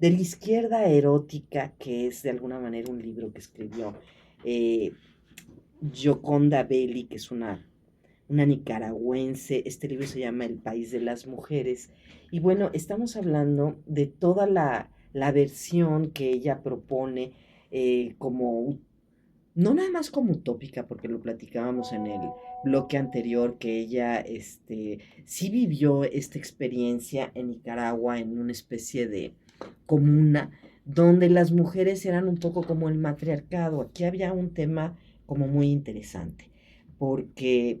de la izquierda erótica, que es de alguna manera un libro que escribió eh, Gioconda Belli, que es una nicaragüense. Este libro se llama El País de las Mujeres. Y bueno, estamos hablando de toda la versión que ella propone como, no nada más como utópica, porque lo platicábamos en el bloque anterior, que ella sí vivió esta experiencia en Nicaragua en una especie de comuna donde las mujeres eran un poco como el matriarcado. Aquí había un tema como muy interesante, porque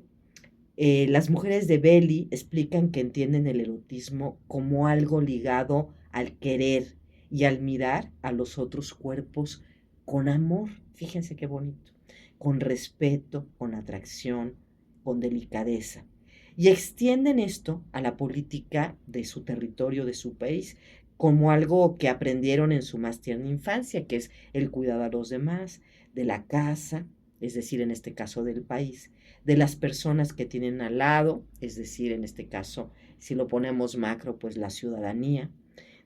las mujeres de Belly explican que entienden el erotismo como algo ligado al querer y al mirar a los otros cuerpos con amor. Fíjense qué bonito. Con respeto, con atracción, con delicadeza. Y extienden esto a la política de su territorio, de su país, como algo que aprendieron en su más tierna infancia, que es el cuidado a los demás, de la casa, es decir, en este caso del país, de las personas que tienen al lado, es decir, en este caso, si lo ponemos macro, pues la ciudadanía,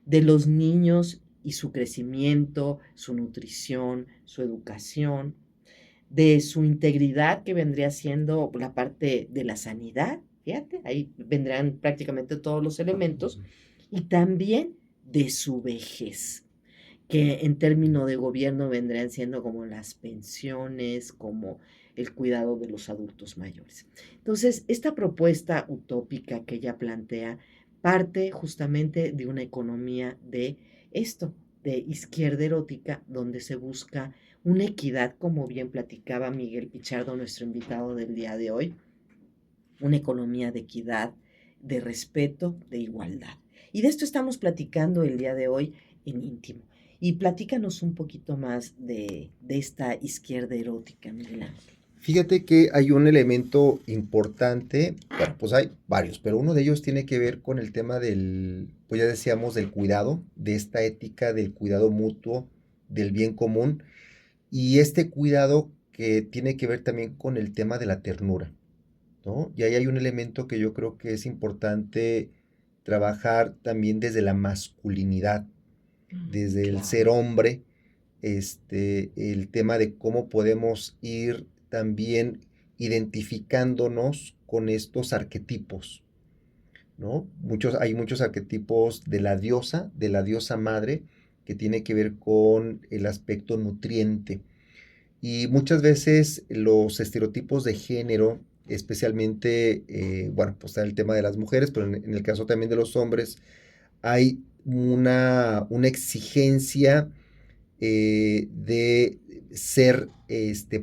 de los niños y su crecimiento, su nutrición, su educación, de su integridad, que vendría siendo la parte de la sanidad, fíjate, ahí vendrán prácticamente todos los elementos, y también de su vejez, que en términos de gobierno vendrían siendo como las pensiones, como el cuidado de los adultos mayores. Entonces, esta propuesta utópica que ella plantea parte justamente de una economía de esto, de izquierda erótica, donde se busca una equidad, como bien platicaba Miguel Pichardo, nuestro invitado del día de hoy, una economía de equidad, de respeto, de igualdad. Y de esto estamos platicando el día de hoy en íntimo. Y platícanos un poquito más de esta izquierda erótica, Miguel Ángel. Fíjate que hay un elemento importante, bueno, pues hay varios, pero uno de ellos tiene que ver con el tema del, pues ya decíamos, del cuidado, de esta ética del cuidado mutuo, del bien común, y este cuidado que tiene que ver también con el tema de la ternura, ¿no? Y ahí hay un elemento que yo creo que es importante trabajar también desde la masculinidad, desde el ser Claro. hombre, el tema de cómo podemos ir también identificándonos con estos arquetipos, ¿no? Hay muchos arquetipos de la diosa madre, que tiene que ver con el aspecto nutriente. Y muchas veces los estereotipos de género, especialmente, bueno, pues está el tema de las mujeres, pero en el caso también de los hombres, hay una exigencia de ser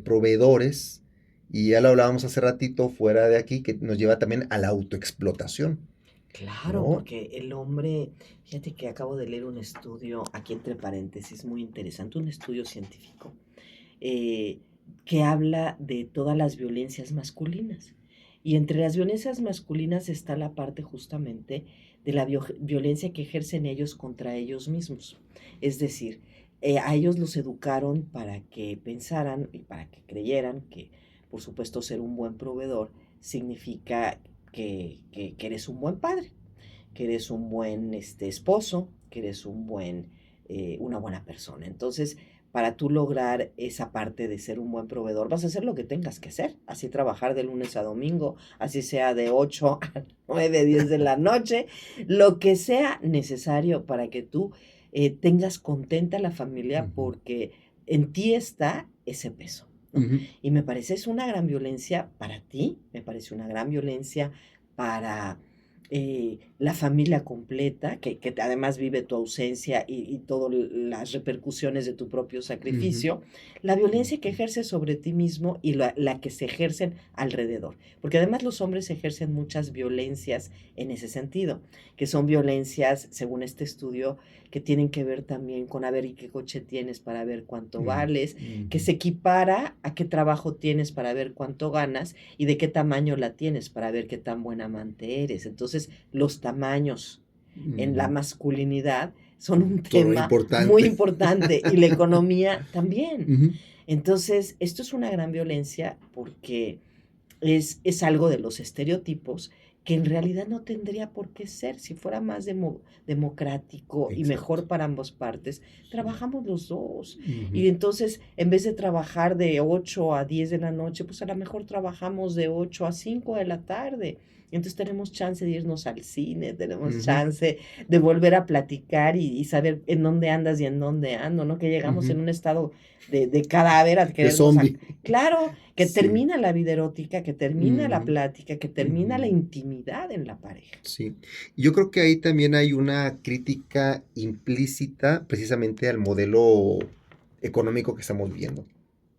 proveedores, y ya lo hablábamos hace ratito fuera de aquí, que nos lleva también a la autoexplotación, Claro, ¿no? porque el hombre, fíjate que acabo de leer un estudio, aquí entre paréntesis, muy interesante, un estudio científico, eh, que habla de todas las violencias masculinas. Y entre las violencias masculinas está la parte justamente de la violencia que ejercen ellos contra ellos mismos. Es decir, a ellos los educaron para que pensaran y para que creyeran que, por supuesto, ser un buen proveedor significa que eres un buen padre, que eres un buen esposo, que eres una buena persona. Entonces, para tú lograr esa parte de ser un buen proveedor, vas a hacer lo que tengas que hacer, así trabajar de lunes a domingo, así sea de 8 a 9, 10 de la noche, lo que sea necesario para que tú tengas contenta a la familia, Ujú. porque en ti está ese peso, ¿no? Ujú. Y me parece es una gran violencia para ti, me parece una gran violencia para la familia completa, que además vive tu ausencia y todas las repercusiones de tu propio Ujú. sacrificio, la violencia que ejerces sobre ti mismo y la que se ejercen alrededor. Porque además los hombres ejercen muchas violencias en ese sentido, que son violencias, según este estudio, que tienen que ver también con a ver y qué coche tienes para ver cuánto Ujú. vales, que Ujú. se equipara a qué trabajo tienes para ver cuánto ganas y de qué tamaño la tienes para ver qué tan buen amante eres. Entonces, los tamaños en la Ujú. masculinidad son un Todo tema muy importante. importante y la economía también. Ujú. Entonces, esto es una gran violencia porque es algo de los estereotipos que en realidad no tendría por qué ser. Si fuera más democrático y Exacto. mejor para ambas partes, Sí. trabajamos los dos. Ujú, Y entonces, en vez de trabajar de 8 a 10 de la noche, pues a lo mejor trabajamos de 8 a 5 de la tarde. Entonces tenemos chance de irnos al cine, tenemos ujú, chance de volver a platicar y saber en dónde andas y en dónde ando, ¿no? Que llegamos en ujú. un estado de cadáver a De querernos... zombie. Claro, que Sí. termina la vida erótica, que termina la Ujú, plática, que termina la ujú. intimidad en la pareja. Sí. Yo creo que ahí también hay una crítica implícita precisamente al modelo económico que estamos viendo,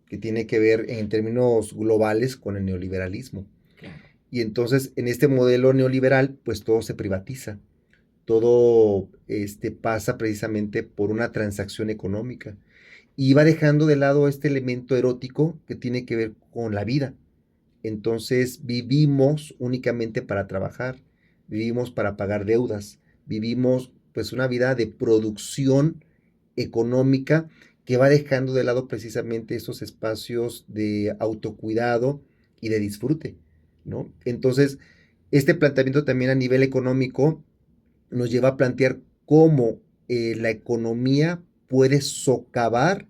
que tiene que ver en términos globales con el neoliberalismo. Claro. Y entonces en este modelo neoliberal, pues todo se privatiza, todo pasa precisamente por una transacción económica y va dejando de lado este elemento erótico que tiene que ver con la vida. Entonces vivimos únicamente para trabajar, vivimos para pagar deudas, vivimos pues una vida de producción económica que va dejando de lado precisamente esos espacios de autocuidado y de disfrute, ¿no? Entonces, este planteamiento también a nivel económico nos lleva a plantear cómo la economía puede socavar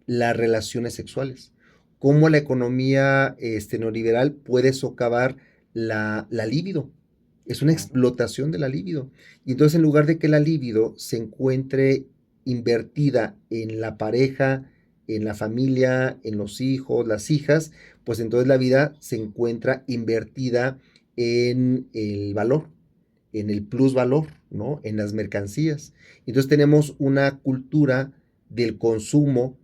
las relaciones sexuales, cómo la economía neoliberal puede socavar la libido. Es una Claro. explotación de la libido. Y entonces en lugar de que la libido se encuentre invertida en la pareja, en la familia, en los hijos, las hijas, pues entonces la vida se encuentra invertida en el valor, en el plusvalor, ¿no? En las mercancías. Entonces tenemos una cultura del consumo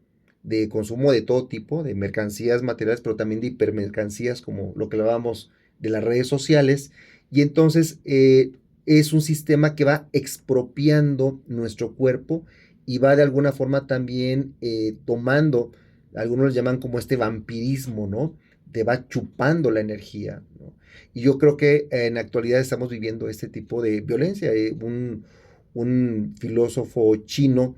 de todo tipo, de mercancías materiales, pero también de hipermercancías, como lo que hablábamos de las redes sociales. Y entonces es un sistema que va expropiando nuestro cuerpo y va de alguna forma también tomando, algunos lo llaman como este vampirismo, ¿no? Te va chupando la energía, ¿no? Y yo creo que en la actualidad estamos viviendo este tipo de violencia. Un filósofo chino,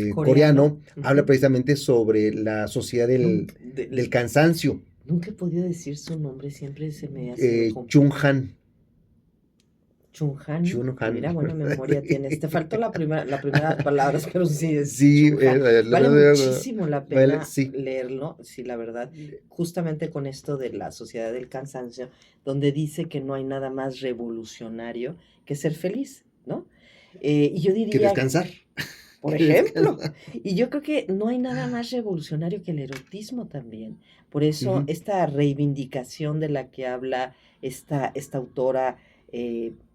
Coreano. coreano, habla Ujú. precisamente sobre la sociedad Nunca, del cansancio. nunca he podido decir su nombre, siempre se me ha sido Chung complicado. Han. Chunhan, Chun Han. mira, buena memoria tienes. Te faltó la primera palabra, pero sí es Sí, Chunhan. Vale muchísimo la vale, pena sí. leerlo, sí, la verdad, justamente con esto de la sociedad del cansancio, donde dice que no hay nada más revolucionario que ser feliz, ¿no? Y yo Que diría, descansar. por Que ejemplo, descansar. y yo creo que no hay nada más revolucionario que el erotismo también. Por eso Ujú, esta reivindicación de la que habla esta autora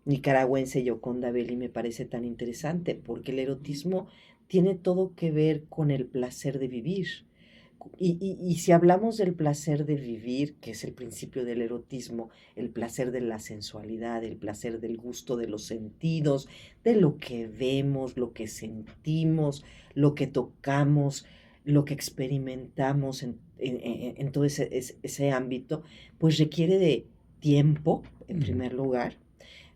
nicaragüense Yoconda Belli me parece tan interesante, porque el erotismo tiene todo que ver con el placer de vivir. Y si hablamos del placer de vivir, que es el principio del erotismo, el placer de la sensualidad, el placer del gusto de los sentidos, de lo que vemos, lo que sentimos, lo que tocamos, lo que experimentamos en todo ese ámbito, pues requiere de tiempo, en ujú, primer lugar,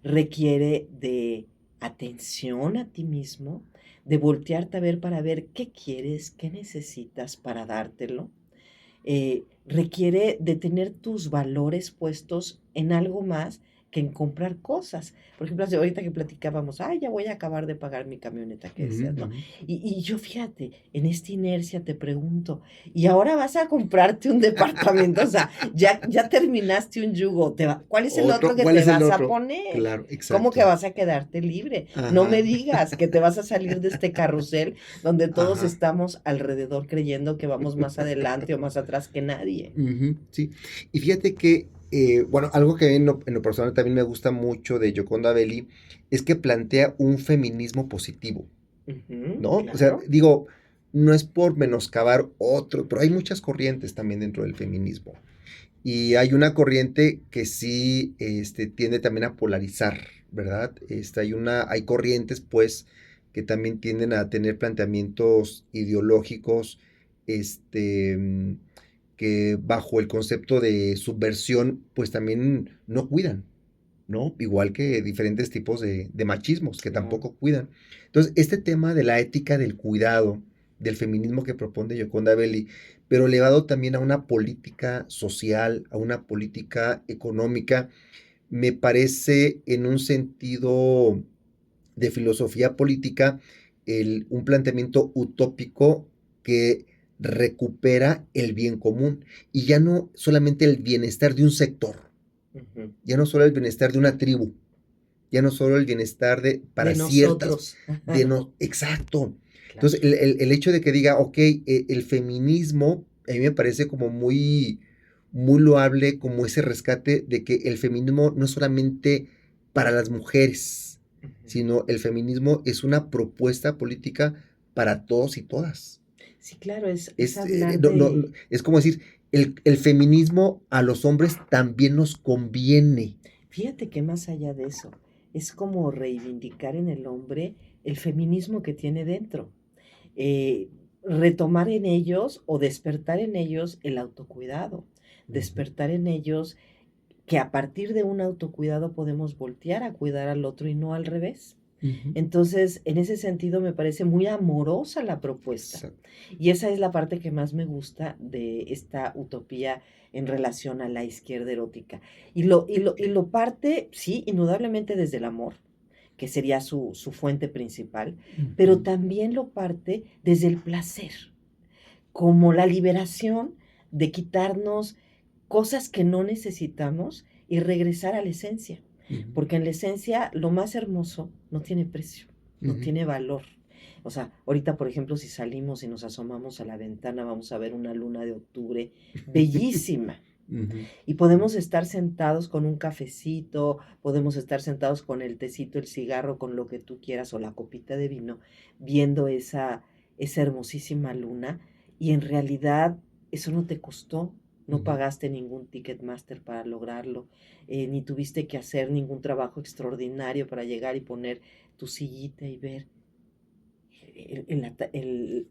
requiere de atención a ti mismo, de voltearte a ver para ver qué quieres, qué necesitas para dártelo. Requiere de tener tus valores puestos en algo más que en comprar cosas. Por ejemplo, ahorita que platicábamos, ay, ya voy a acabar de pagar mi camioneta, que ujú, decías, ¿no? ujú. Y yo fíjate, en esta inercia te pregunto, ¿y ahora vas a comprarte un departamento? O sea, ya terminaste un yugo, ¿cuál es el otro Otro, que ¿cuál te es el vas a otro? poner? Claro, ¿Cómo que exacto. vas a quedarte libre? No me Ajá, digas que te vas a salir de este carrusel donde todos ajá. estamos alrededor creyendo que vamos más adelante o más atrás que nadie. Ujú, sí. Y fíjate que, bueno, algo que en lo personal también me gusta mucho de Yoconda Belli es que plantea un feminismo positivo, Ujú, ¿no? O sea, claro. digo, no es por menoscabar otro, pero hay muchas corrientes también dentro del feminismo. Y hay una corriente que sí, tiende también a polarizar, ¿verdad? Hay corrientes, pues, que también tienden a tener planteamientos ideológicos, este, mm, que bajo el concepto de subversión, pues también no cuidan, ¿no? Igual que diferentes tipos de machismos que Claro. tampoco cuidan. Entonces, este tema de la ética del cuidado del feminismo que propone Yoconda Belli, pero elevado también a una política social, a una política económica, me parece en un sentido de filosofía política un planteamiento utópico que recupera el bien común y ya no solamente el bienestar de un sector, ya no solo el bienestar de una tribu, ya no solo el bienestar para De ciertas, nosotros. exacto. Claro. Entonces, el hecho de que diga, ok, el feminismo, a mí me parece como muy loable, como ese rescate de que el feminismo no es solamente para las mujeres, sino el feminismo es una propuesta política para todos y todas. Sí, claro, es Es, hablar es como decir, el feminismo a los hombres también nos conviene. Fíjate que más allá de eso, es como reivindicar en el hombre el feminismo que tiene dentro. Retomar en ellos o despertar en ellos el autocuidado, despertar en ellos que a partir de un autocuidado podemos voltear a cuidar al otro y no al revés. Entonces, en ese sentido me parece muy amorosa la propuesta. Exacto. Y esa es la parte que más me gusta de esta utopía en relación a la izquierda erótica. Y lo parte, sí, indudablemente desde el amor, que sería su fuente principal, pero también lo parte desde el placer, como la liberación de quitarnos cosas que no necesitamos y regresar a la esencia. Porque en la esencia lo más hermoso no tiene precio, no tiene valor. O sea, ahorita, por ejemplo, si salimos y nos asomamos a la ventana, vamos a ver una luna de octubre bellísima. Y podemos estar sentados con un cafecito, podemos estar sentados con el tecito, el cigarro, con lo que tú quieras, o la copita de vino, viendo esa hermosísima luna. Y en realidad eso no te costó, no pagaste ningún Ticketmaster para lograrlo, ni tuviste que hacer ningún trabajo extraordinario para llegar y poner tu sillita y ver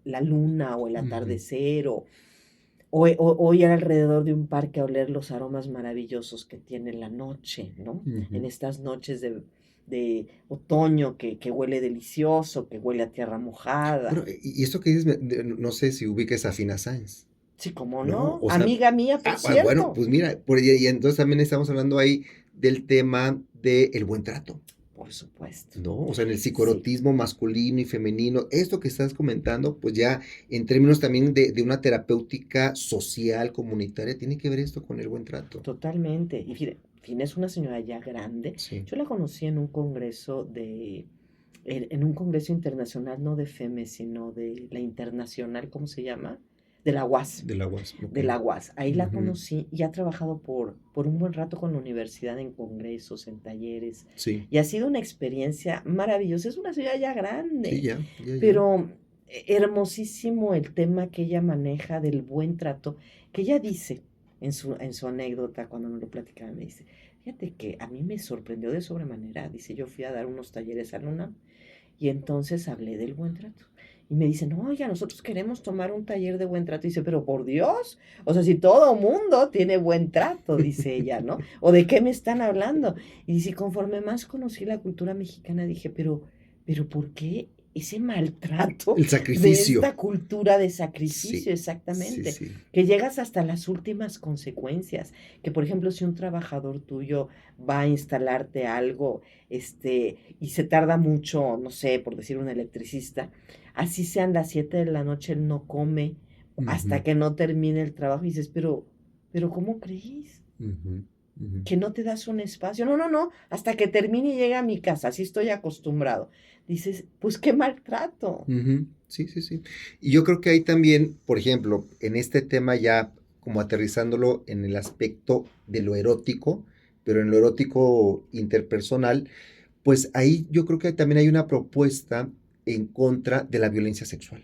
la luna o el atardecer o ir alrededor de un parque a oler los aromas maravillosos que tiene la noche, ¿no? En estas noches de otoño que huele delicioso, que huele a tierra mojada. Bueno, y esto que dices, no sé si ubiques a Fina Sáenz, Sí, cómo ¿no? no. O sea, Amiga mía, por bueno, cierto. pues mira, y entonces también estamos hablando ahí del tema del buen trato, Por supuesto. ¿no? O sea, en el Sí, psicoerotismo masculino y femenino, esto que estás comentando, pues ya en términos también de una terapéutica social, comunitaria, tiene que ver esto con el buen trato. totalmente. Y Fina es una señora ya grande. Sí, Yo la conocí en un congreso en un congreso internacional, no de FEME, sino de la internacional, ¿cómo se llama? De la UAS. del aguas, ok. De la UAS. Ahí la Ujú, conocí y ha trabajado por un buen rato con la universidad en congresos, en talleres. sí, Y ha sido una experiencia maravillosa. Es una señora ya sí, grande, ya. pero hermosísimo el tema que ella maneja del buen trato, que ella dice en su anécdota cuando me lo platicaba, me dice, fíjate que a mí me sorprendió de sobremanera. Dice, yo fui a dar unos talleres a Luna y entonces hablé del buen trato. Y me dicen, oiga, nosotros queremos tomar un taller de buen trato. Y dice, pero por Dios, o sea, si todo mundo tiene buen trato, dice ella, ¿no? ¿O de qué me están hablando? Y dice, conforme más conocí la cultura mexicana, dije, pero ¿por qué ese maltrato El de sacrificio. esta cultura de Sí, sacrificio? sí, Exactamente. sí. Que llegas hasta las últimas consecuencias. Que, por ejemplo, si un trabajador tuyo va a instalarte algo, y se tarda mucho, no sé, por decir un electricista, así sean las 7 de la noche, él no come hasta Ujú, que no termine el trabajo y dices, pero ¿cómo crees? ujú, ujú. Que no te das un espacio. No, no, no, hasta que termine y llegue a mi casa, así estoy acostumbrado. Dices, pues qué maltrato. Ujú, sí, sí, sí. Y yo creo que ahí también, por ejemplo, en este tema ya como aterrizándolo en el aspecto de lo erótico, pero en lo erótico interpersonal, pues ahí yo creo que también hay una propuesta en contra de la violencia sexual,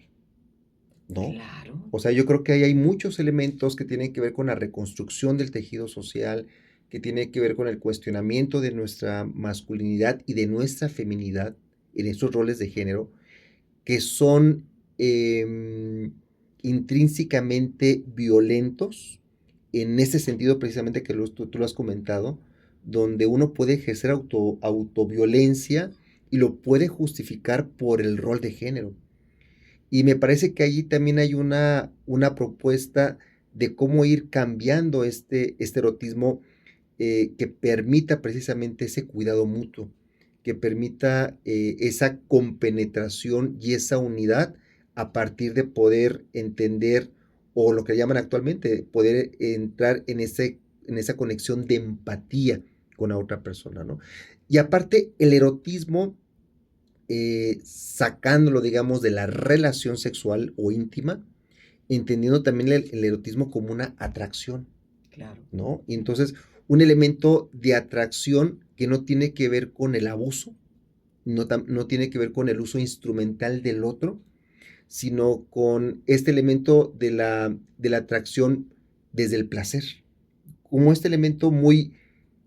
¿no? Claro. O sea, yo creo que ahí hay muchos elementos que tienen que ver con la reconstrucción del tejido social, que tiene que ver con el cuestionamiento de nuestra masculinidad y de nuestra feminidad en estos roles de género que son intrínsecamente violentos, en ese sentido precisamente que tú lo has comentado, donde uno puede ejercer autoviolencia y lo puede justificar por el rol de género. Y me parece que allí también hay una propuesta de cómo ir cambiando este erotismo, que permita precisamente ese cuidado mutuo, que permita esa compenetración y esa unidad a partir de poder entender, o lo que llaman actualmente, poder entrar en esa conexión de empatía con la otra persona, ¿no? Y aparte, el erotismo, sacándolo, digamos, de la relación sexual o íntima, entendiendo también el erotismo como una atracción, Claro. ¿no? Y entonces, un elemento de atracción que no tiene que ver con el abuso, no tiene que ver con el uso instrumental del otro, sino con este elemento de la atracción desde el placer, como este elemento muy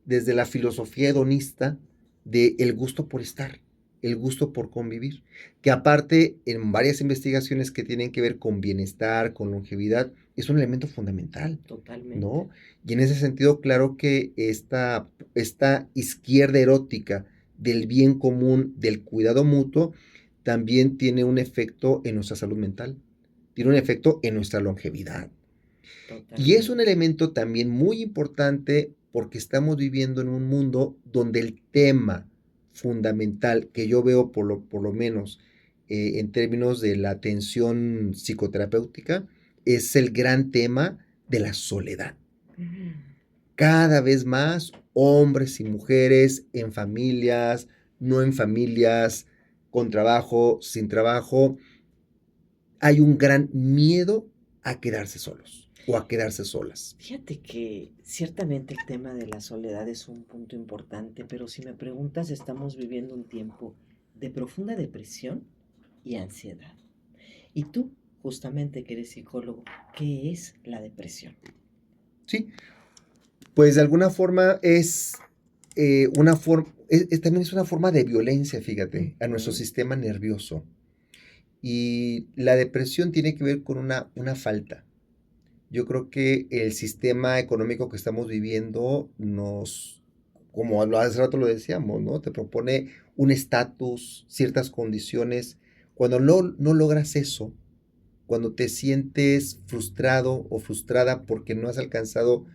desde la filosofía hedonista de el gusto por estar, el gusto por convivir, que aparte en varias investigaciones que tienen que ver con bienestar, con longevidad, es un elemento fundamental, Totalmente. ¿no? Y en ese sentido, claro que esta izquierda erótica del bien común, del cuidado mutuo, también tiene un efecto en nuestra salud mental, tiene un efecto en nuestra longevidad. Y es un Totalmente. elemento también muy importante porque estamos viviendo en un mundo donde el tema fundamental que yo veo por lo menos en términos de la atención psicoterapéutica es el gran tema de la soledad. Cada vez más hombres y mujeres en familias, no en familias, con trabajo, sin trabajo, hay un gran miedo a quedarse solos o a quedarse solas. Fíjate que ciertamente el tema de la soledad es un punto importante, pero si me preguntas, estamos viviendo un tiempo de profunda depresión y ansiedad. Y tú, justamente que eres psicólogo, ¿qué es la depresión? Sí, pues de alguna forma también es una forma de violencia, fíjate, a nuestro Ujú. sistema nervioso. Y la depresión tiene que ver con una falta. Yo creo que el sistema económico que estamos viviendo como hace rato lo decíamos, ¿no? Te propone un estatus, ciertas condiciones. Cuando no logras eso, cuando te sientes frustrado o frustrada porque no has alcanzado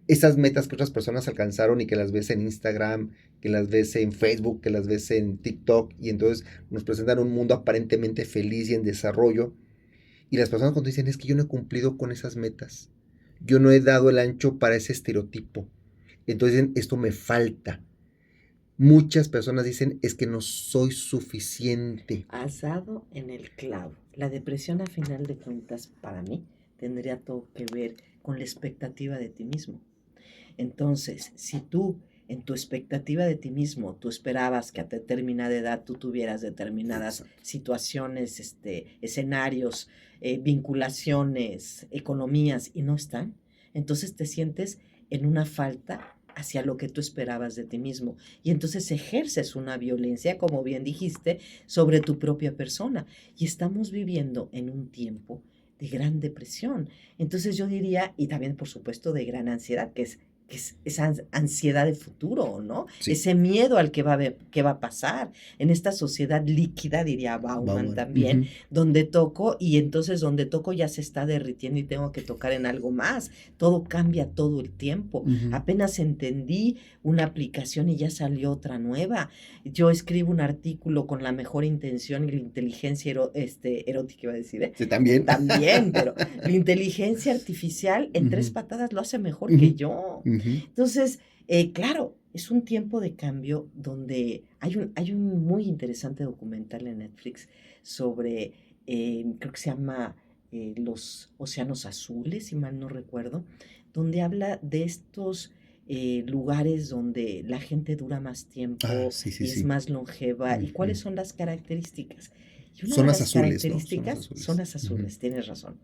esas metas que otras personas alcanzaron y que las ves en Instagram, que las ves en Facebook, que las ves en TikTok, y entonces nos presentan un mundo aparentemente feliz y en desarrollo, y las personas cuando dicen es que yo no he cumplido con esas metas, yo no he dado el ancho para ese estereotipo, entonces dicen, esto me falta. Muchas personas dicen es que no soy suficiente. Has dado en el clavo. La depresión, a final de cuentas, para mí, tendría todo que ver con la expectativa de ti mismo. Entonces, si tú en tu expectativa de ti mismo, tú esperabas que a determinada edad tú tuvieras determinadas Exacto. situaciones, escenarios, vinculaciones, economías y no están, entonces te sientes en una falta hacia lo que tú esperabas de ti mismo. Y entonces ejerces una violencia, como bien dijiste, sobre tu propia persona. Y estamos viviendo en un tiempo de gran depresión. Entonces yo diría, y también por supuesto de gran ansiedad, que es esa ansiedad de futuro, ¿no? Sí. Ese miedo al que va a pasar en esta sociedad líquida, diría Bauman Bauman. también, Ujú. donde toco y entonces donde toco ya se está derritiendo y tengo que tocar en algo más. Todo cambia todo el tiempo. Ujú. Apenas entendí una aplicación y ya salió otra nueva. Yo escribo un artículo con la mejor intención y la inteligencia erótica, iba a decir, ¿eh? Sí, también. También, pero la inteligencia artificial en tres Ujú. patadas lo hace mejor Ujú. que yo. Ujú. Entonces, claro, es un tiempo de cambio donde hay un muy interesante documental en Netflix sobre, creo que se llama Los Océanos Azules, si mal no recuerdo, donde habla de estos lugares donde la gente dura más Ah, tiempo sí, sí, y es sí. más longeva y cuáles Ujú. son las características. Y una de Zonas las azules, ¿no? Zonas características son azules. las Ujú. azules, tienes razón.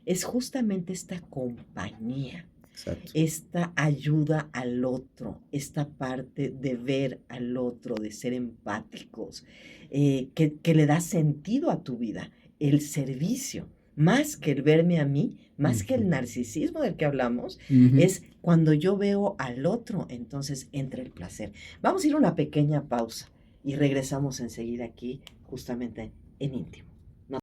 Es justamente esta compañía, Exacto. esta ayuda al otro, esta parte de ver al otro, de ser empáticos, que le da sentido a tu vida, el servicio, más que el verme a mí, más que el Ujú. narcisismo del que hablamos, Ujú. es cuando yo veo al otro, entonces entra el placer. Vamos a ir a una pequeña pausa y regresamos enseguida aquí, justamente en íntimo.